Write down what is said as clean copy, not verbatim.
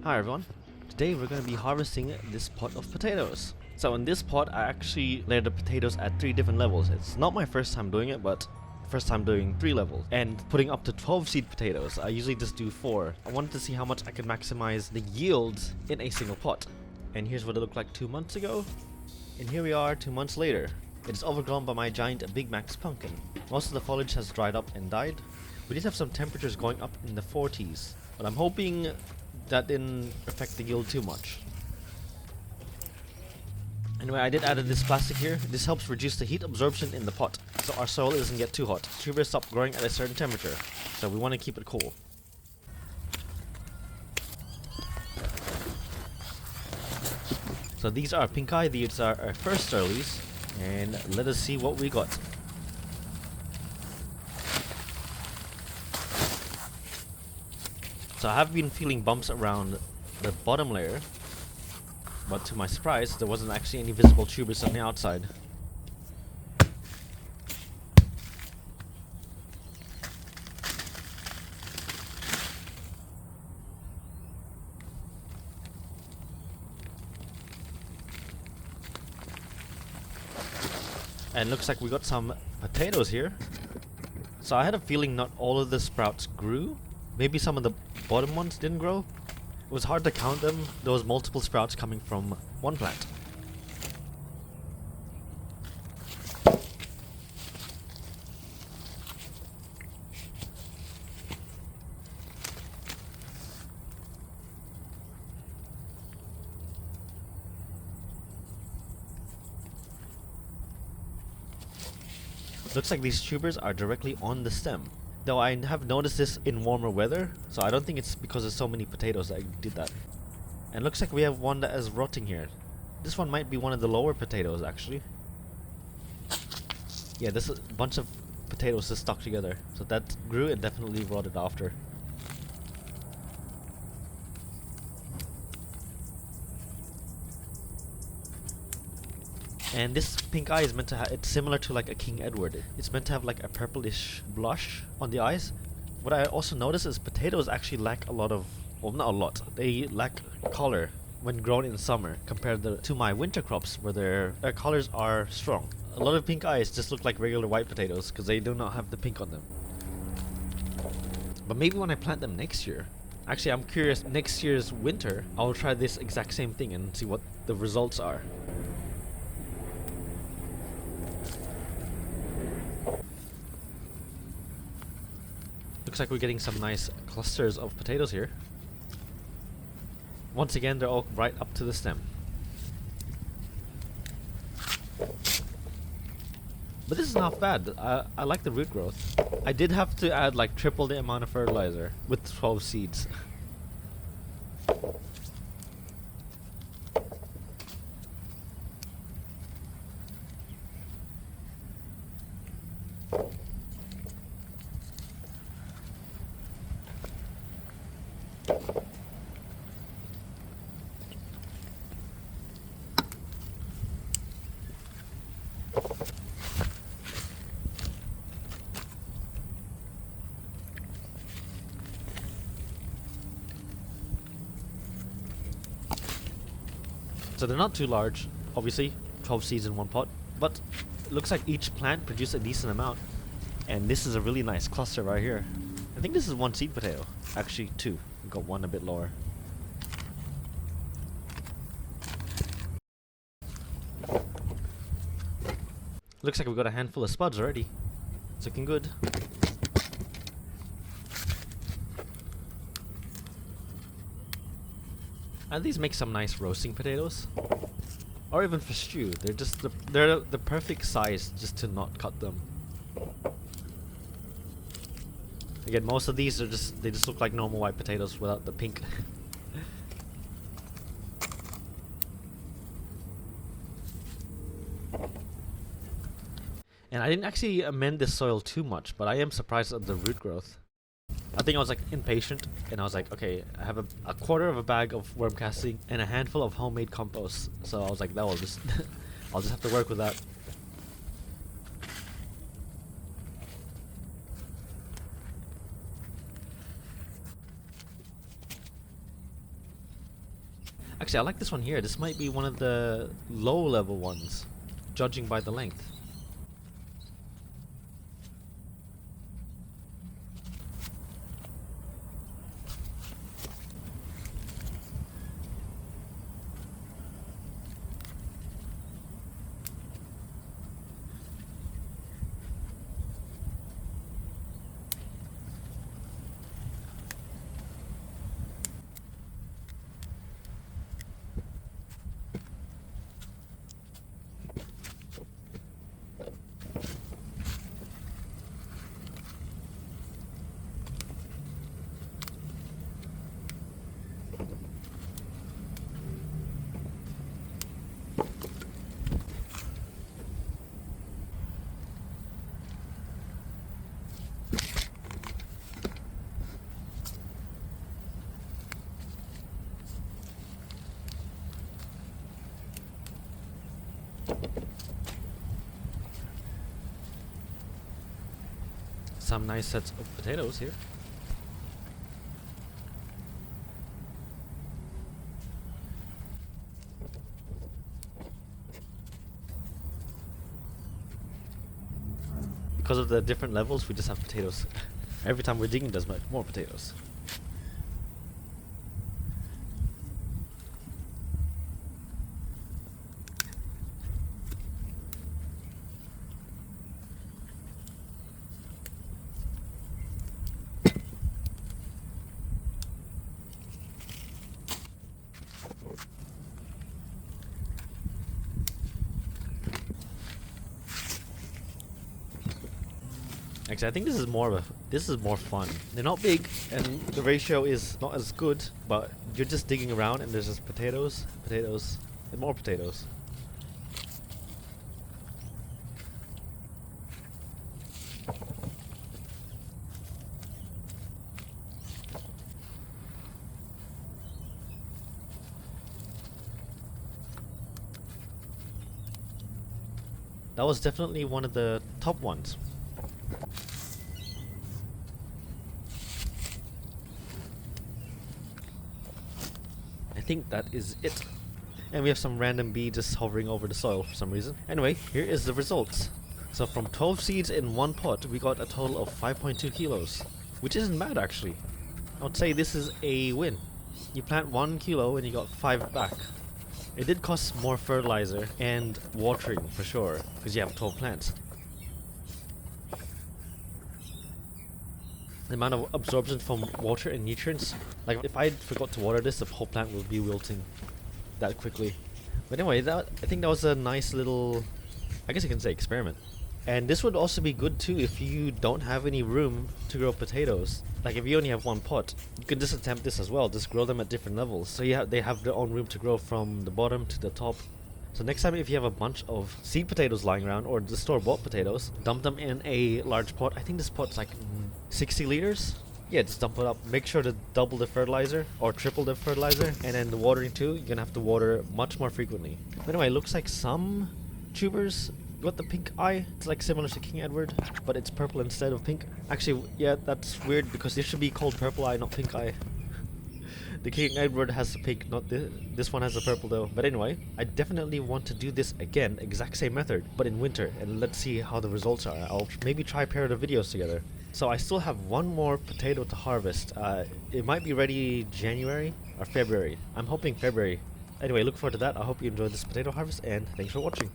Hi everyone, today we're going to be harvesting this pot of potatoes. So in this pot I actually layered the potatoes at 3 different levels. It's not my first time doing it, but first time doing 3 levels and putting up to 12 seed potatoes. I usually just do 4. I wanted to see how much I could maximize the yields in a single pot. And here's what it looked like 2 months ago. And here we are 2 months later. It is overgrown by my giant Big Mac's pumpkin. Most of the foliage has dried up and died. We did have some temperatures going up in the 40s, but I'm hoping that didn't affect the yield too much. Anyway, I did add this plastic here. This helps reduce the heat absorption in the pot, so our soil doesn't get too hot. Tubers stop growing at a certain temperature, so we want to keep it cool. So these are pink eye, these are our first earlies, and let us see what we got. So I have been feeling bumps around the bottom layer, but to my surprise there wasn't actually any visible tubers on the outside. And looks like we got some potatoes here. So I had a feeling not all of the sprouts grew. Maybe some of the bottom ones didn't grow. It was hard to count them. There was multiple sprouts coming from one plant. Looks like these tubers are directly on the stem. Though I have noticed this in warmer weather, so I don't think it's because there's so many potatoes that I did that. And looks like we have one that is rotting here. This one might be one of the lower potatoes actually. Yeah, this is a bunch of potatoes just stuck together. So that grew and definitely rotted after. And this pink eye is meant to have, it's similar to like a King Edward. It's meant to have like a purplish blush on the eyes. What I also noticed is potatoes actually lack a lot of, well, not a lot, they lack color when grown in summer compared to my winter crops where their colors are strong. A lot of pink eyes just look like regular white potatoes because they do not have the pink on them. But maybe when I plant them next year, actually I'm curious, next year's winter I'll try this exact same thing and see what the results are. Looks like we're getting some nice clusters of potatoes here. Once again, they're all right up to the stem. But this is not bad. I like the root growth. I did have to add like triple the amount of fertilizer with 12 seeds. So they're not too large, obviously, 12 seeds in one pot, but it looks like each plant produced a decent amount. And this is a really nice cluster right here. I think this is 1 seed potato. Actually 2. We've got one a bit lower. Looks like we've got a handful of spuds already. It's looking good. And these make some nice roasting potatoes, or even for stew. They're just they're the perfect size just to not cut them. Again, most of these are they just look like normal white potatoes without the pink. And I didn't actually amend this soil too much, but I am surprised at the root growth. I think I was like impatient, and I was like, okay, I have a quarter of a bag of worm casting and a handful of homemade compost. So I was like, that will just, I'll just have to work with that. Actually, I like this one here. This might be one of the low level ones, judging by the length. Some nice sets of potatoes here. Because of the different levels, we just have potatoes. Every time we're digging, there's more potatoes. Actually, I think this is more fun. They're not big, and the ratio is not as good, but you're just digging around, and there's just potatoes, potatoes, and more potatoes. That was definitely one of the top ones. I think that is it. And we have some random bee just hovering over the soil for some reason. Anyway, here is the results. So from 12 seeds in one pot, we got a total of 5.2 kilos, which isn't bad actually. I would say this is a win. You plant 1 kilo and you got 5 back. It did cost more fertilizer and watering for sure, because you have 12 plants. The amount of absorption from water and nutrients, like if I forgot to water this, the whole plant will be wilting that quickly. But anyway, I think that was a nice little, I guess you can say, experiment. And this would also be good too if you don't have any room to grow potatoes. Like if you only have one pot, you can just attempt this as well. Just grow them at different levels. So they have their own room to grow from the bottom to the top. So next time if you have a bunch of seed potatoes lying around or the store-bought potatoes, dump them in a large pot. I think this pot's like 60 liters. Yeah, just dump it up. Make sure to double the fertilizer or triple the fertilizer. And then the watering too, you're gonna have to water much more frequently. But anyway, it looks like some tubers got the pink eye. It's like similar to King Edward, but it's purple instead of pink. Actually, yeah, that's weird because this should be called purple eye, not pink eye. The King Edward has the pink, not this one has the purple though. But anyway, I definitely want to do this again, exact same method, but in winter, and let's see how the results are. I'll maybe try a pair of the videos together. So I still have one more potato to harvest. It might be ready January or February. I'm hoping February. Anyway, look forward to that. I hope you enjoyed this potato harvest, and thanks for watching.